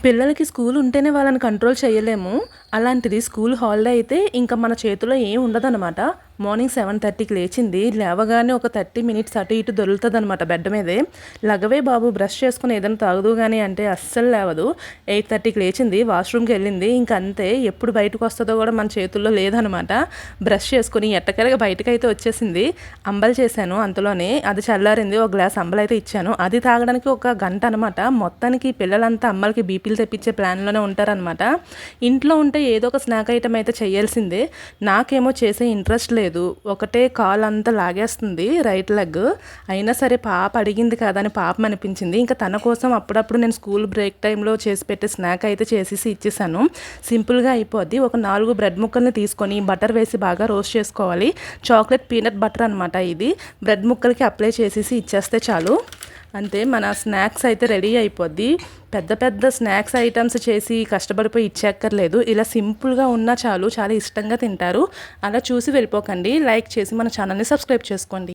పిల్లలకి స్కూల్ ఉంటేనే వాళ్ళని కంట్రోల్ చేయలేము. అలాంటిది స్కూల్ హాలిడే అయితే ఇంకా మన చేతిలో ఏం ఉండదనమాట. మార్నింగ్ 7:30కి లేచింది. లేవగానే ఒక 30 మినిట్స్ అటు ఇటు దొర్లుతదనమాట బెడ్ మీదే. లగవే బాబు బ్రష్ చేసుకొని ఏదైనా తాగుదువు గాని అంటే అస్సలు లేవదు. 8:30కి లేచింది. వాష్‌రూమ్‌కి వెళ్ళింది. ఇంక అంతే. ఎప్పుడు బయటకు వస్తదో కూడా మన చేతుల్లో లేదనమాట. బ్రష్ చేసుకొని ఎట్టకేలగా బయటకైతే వచ్చేసింది. అంబలి చేశాను అంతలోనే. అది చల్లారింది. ఒక గ్లాస్ అంబలైతే ఇచ్చాను. అది తాగడానికి ఒక గంట అనమాట. మొత్తానికి పిల్లలంతా అమ్మలకి బీపీలు తెప్పించే ప్లాన్‌లోనే ఉంటారనమాట. ఇంట్లో ఉంటే ఏదో ఒక స్నాక్ ఐటెమ్ అయితే చేయాల్సిందే. నాకేమో చేసే ఇంట్రెస్ట్ లేదు. ఒకటే కాలంతా లాగేస్తుంది రైట్ లెగ్. అయినా సరే పాప అడిగింది కదా అని పాపం అనిపించింది. ఇంకా తన కోసం అప్పుడప్పుడు నేను స్కూల్ బ్రేక్ టైంలో చేసి పెట్టే స్నాక్ అయితే చేసేసి ఇచ్చేసాను. సింపుల్గా అయిపోద్ది. ఒక 4 బ్రెడ్ ముక్కల్ని తీసుకొని బటర్ వేసి బాగా రోస్ట్ చేసుకోవాలి. చాక్లెట్ పీనట్ బటర్ అనమాట ఇది. బ్రెడ్ ముక్కలకి అప్లై చేసేసి ఇచ్చేస్తే చాలు. అంతే, మన స్నాక్స్ అయితే రెడీ అయిపోద్ది. పెద్ద పెద్ద స్నాక్స్ ఐటమ్స్ చేసి కష్టపడిపోయి ఇచ్చేక్కర్లేదు. ఇలా సింపుల్గా ఉన్నా చాలు, చాలా ఇష్టంగా తింటారు. అలా చూసి వెళ్ళిపోకండి. లైక్ చేసి మన ఛానల్ని సబ్స్క్రైబ్ చేసుకోండి.